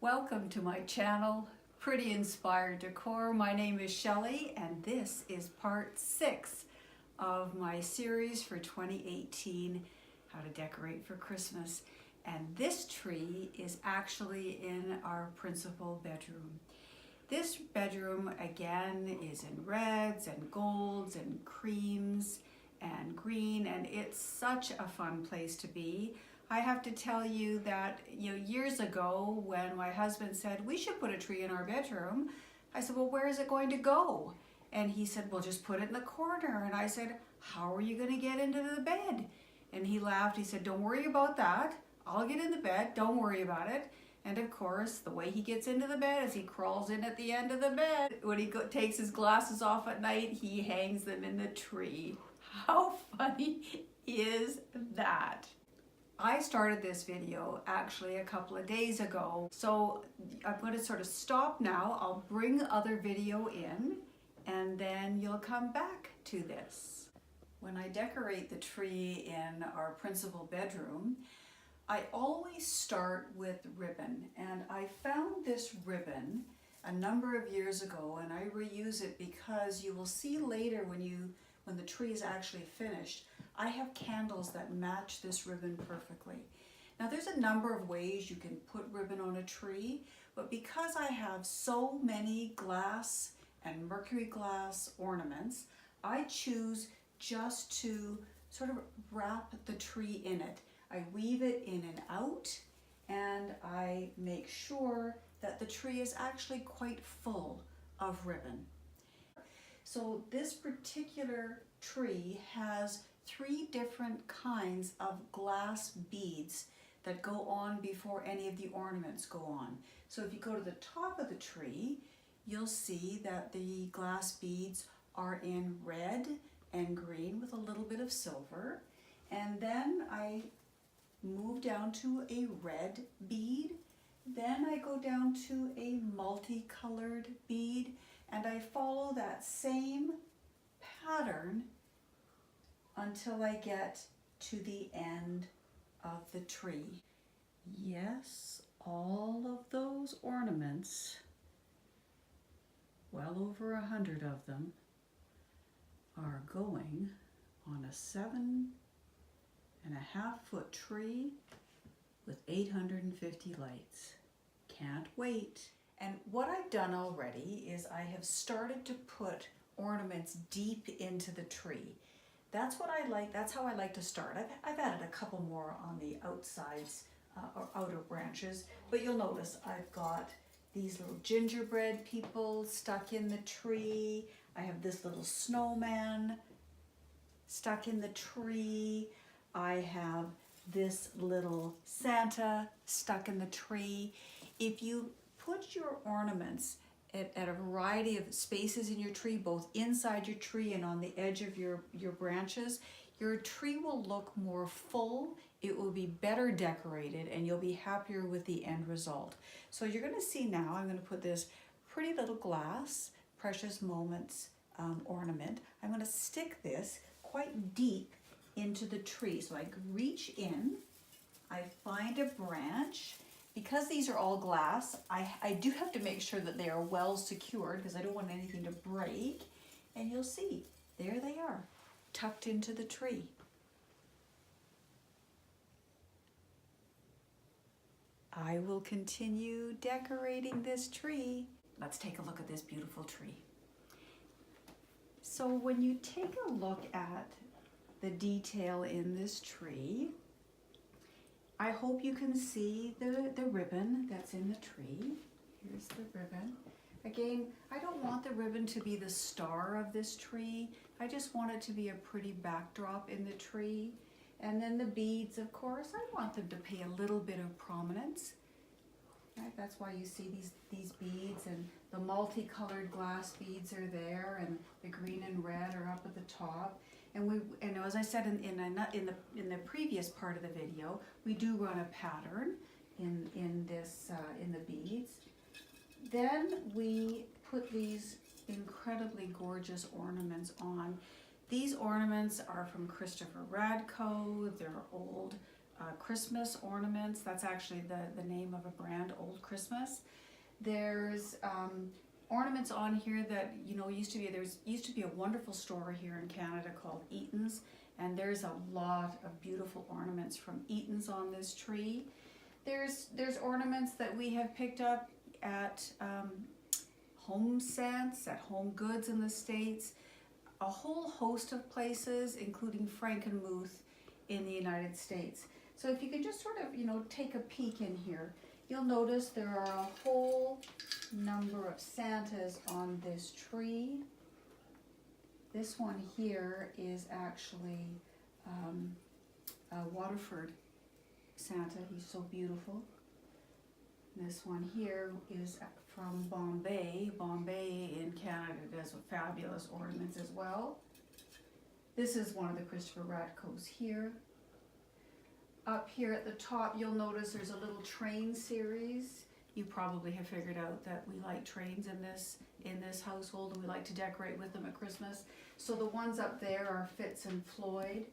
Welcome to my channel, Pretty Inspired Decor. My name is Shelley and this is part 6 of my series for 2018, How to Decorate for Christmas. And this tree is actually in our principal bedroom. This bedroom again is in reds and golds and creams and green, and it's such a fun place to be. I have to tell you that years ago when my husband said we should put a tree in our bedroom, I said, well, where is it going to go? And he said, well, just put it in the corner. And I said, how are you going to get into the bed? And he laughed. He said, don't worry about that. I'll get in the bed. Don't worry about it. And of course, the way he gets into the bed is he crawls in at the end of the bed. When he takes his glasses off at night, he hangs them in the tree. How funny is that? I started this video actually a couple of days ago, so I'm going to sort of stop now. I'll bring other video in and then you'll come back to this. When I decorate the tree in our principal bedroom, I always start with ribbon, and I found this ribbon a number of years ago and I reuse it because you will see later when the tree is actually finished, I have candles that match this ribbon perfectly. Now there's a number of ways you can put ribbon on a tree, but because I have so many glass and mercury glass ornaments, I choose just to sort of wrap the tree in it. I weave it in and out, and I make sure that the tree is actually quite full of ribbon. So this particular tree has 3 different kinds of glass beads that go on before any of the ornaments go on. So if you go to the top of the tree, you'll see that the glass beads are in red and green with a little bit of silver. And then I move down to a red bead. Then I go down to a multicolored bead, and I follow that same pattern until I get to the end of the tree. Yes, all of those ornaments, well over 100 of them, are going on a 7.5 foot tree with 850 lights. Can't wait. And what I've done already is I have started to put ornaments deep into the tree. That's what I like. That's how I like to start. I've added a couple more on the outsides or outer branches, but you'll notice I've got these little gingerbread people stuck in the tree. I have this little snowman stuck in the tree. I have this little Santa stuck in the tree. If you put your ornaments at a variety of spaces in your tree, both inside your tree and on the edge of your branches, your tree will look more full, it will be better decorated, and you'll be happier with the end result. So you're going to see now, I'm going to put this pretty little glass Precious Moments ornament. I'm going to stick this quite deep into the tree. So I reach in, I find a branch. Because these are all glass, I do have to make sure that they are well secured because I don't want anything to break. And you'll see, there they are, tucked into the tree. I will continue decorating this tree. Let's take a look at this beautiful tree. So when you take a look at the detail in this tree, I hope you can see the ribbon that's in the tree. Here's the ribbon. Again, I don't want the ribbon to be the star of this tree. I just want it to be a pretty backdrop in the tree. And then the beads, of course, I want them to pay a little bit of prominence. Right? That's why you see these beads, and the multicolored glass beads are there, and the green and red are up at the top. And as I said in the previous part of the video, we do run a pattern in the beads. Then we put these incredibly gorgeous ornaments on. These ornaments are from Christopher Radko. They're old Christmas ornaments. That's actually the name of a brand, Old Christmas. There's ornaments on here that, you know, used to be a wonderful store here in Canada called Eaton's, and there's a lot of beautiful ornaments from Eaton's on this tree. There's ornaments that we have picked up at Home Sense, at Home Goods in the States, a whole host of places, including Frankenmuth in the United States. So if you could just sort of, you know, take a peek in here, you'll notice there are a whole number of Santas on this tree. This one here is actually a Waterford Santa. He's so beautiful. This one here is from Bombay. Bombay in Canada does fabulous ornaments as well. This is one of the Christopher Radkos here. Up here at the top, you'll notice there's a little train series. You probably have figured out that we like trains in this household, and we like to decorate with them at Christmas. So the ones up there are Fitz and Floyd.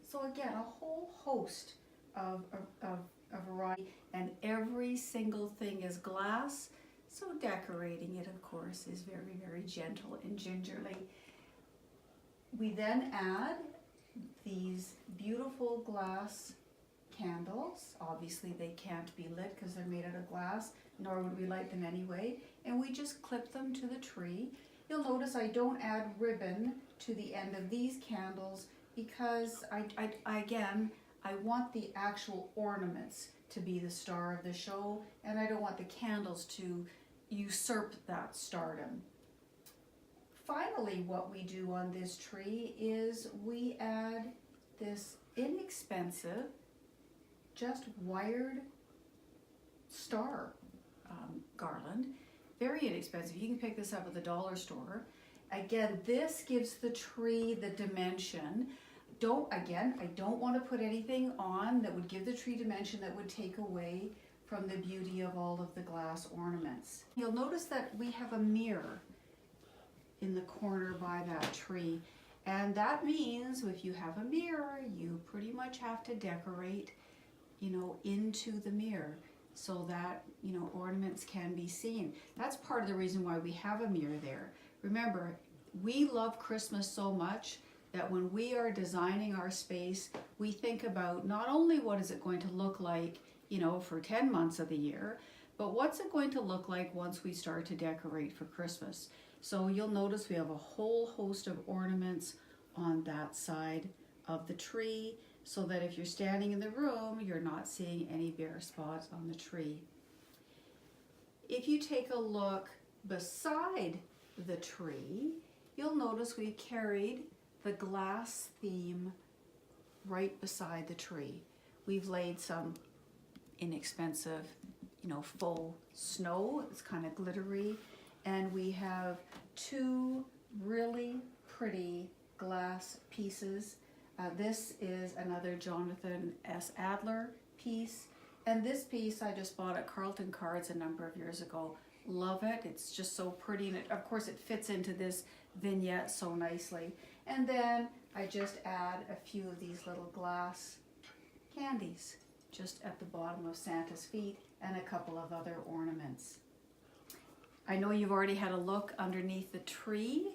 So again, a whole host of a variety, and every single thing is glass. So decorating it, of course, is very, very gentle and gingerly. We then add these beautiful glass candles. Obviously they can't be lit because they're made out of glass, nor would we light them anyway. And we just clip them to the tree. You'll notice I don't add ribbon to the end of these candles because I want the actual ornaments to be the star of the show, and I don't want the candles to usurp that stardom. Finally, what we do on this tree is we add this inexpensive, just wired star garland. Very inexpensive. You can pick this up at the dollar store. Again, this gives the tree the dimension. I don't want to put anything on that would give the tree dimension that would take away from the beauty of all of the glass ornaments. You'll notice that we have a mirror in the corner by that tree, and that means if you have a mirror, you pretty much have to decorate, you know, into the mirror so that, you know, ornaments can be seen. That's part of the reason why we have a mirror there. Remember, we love Christmas so much that when we are designing our space, we think about not only what is it going to look like, you know, for 10 months of the year, but what's it going to look like once we start to decorate for Christmas. So you'll notice we have a whole host of ornaments on that side of the tree, so that if you're standing in the room, you're not seeing any bare spots on the tree. If you take a look beside the tree, you'll notice we carried the glass theme right beside the tree. We've laid some inexpensive, you know, faux snow. It's kind of glittery. And we have two really pretty glass pieces. This is another Jonathan S. Adler piece. And this piece I just bought at Carlton Cards a number of years ago. Love it. It's just so pretty. And of course it fits into this vignette so nicely. And then I just add a few of these little glass candies just at the bottom of Santa's feet, and a couple of other ornaments. I know you've already had a look underneath the tree.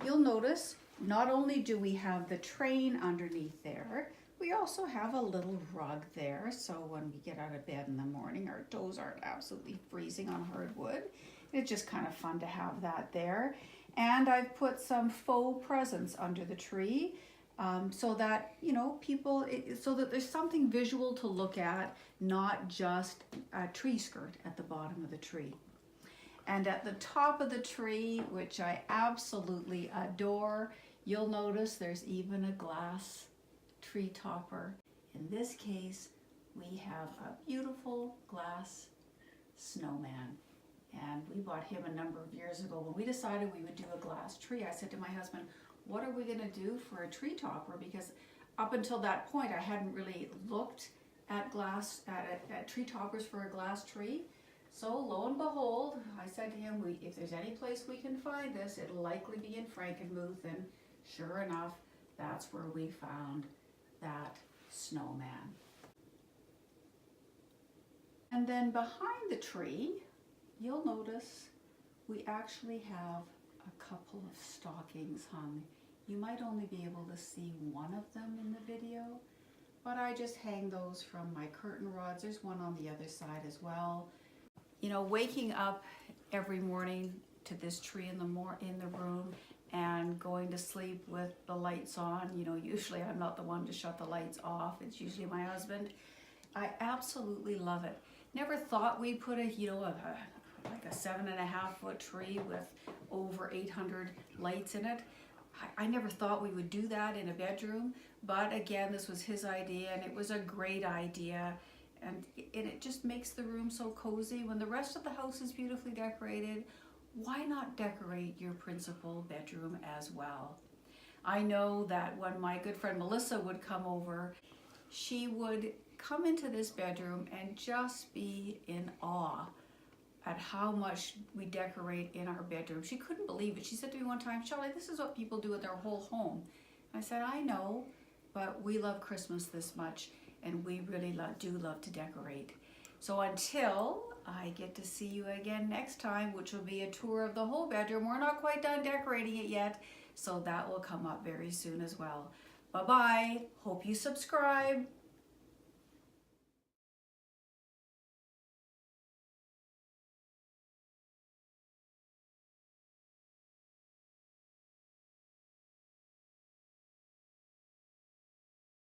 You'll notice not only do we have the train underneath there, we also have a little rug there, so when we get out of bed in the morning, our toes aren't absolutely freezing on hardwood. It's just kind of fun to have that there. And I've put some faux presents under the tree, so that, you know, so that there's something visual to look at, not just a tree skirt at the bottom of the tree. And at the top of the tree, which I absolutely adore, you'll notice there's even a glass tree topper. In this case, we have a beautiful glass snowman. And we bought him a number of years ago. When we decided we would do a glass tree, I said to my husband, what are we going to do for a tree topper? Because up until that point, I hadn't really looked at tree toppers for a glass tree. So lo and behold, I said to him, if there's any place we can find this, it'll likely be in Frankenmuth. And sure enough, that's where we found that snowman. And then behind the tree, you'll notice we actually have a couple of stockings hung. You might only be able to see one of them in the video, but I just hang those from my curtain rods. There's one on the other side as well. You know, waking up every morning to this tree in the room and going to sleep with the lights on, you know, usually I'm not the one to shut the lights off. It's usually my husband. I absolutely love it. Never thought we'd put like a 7.5 foot tree with over 800 lights in it. I never thought we would do that in a bedroom, but again, this was his idea and it was a great idea. And it just makes the room so cozy. When the rest of the house is beautifully decorated, why not decorate your principal bedroom as well? I know that when my good friend Melissa would come over, she would come into this bedroom and just be in awe at how much we decorate in our bedroom. She couldn't believe it. She said to me one time, Shelley, this is what people do with their whole home. I said, I know, but we love Christmas this much and we really do love to decorate. So until I get to see you again next time, which will be a tour of the whole bedroom. We're not quite done decorating it yet, so that will come up very soon as well. Bye-bye. Hope you subscribe.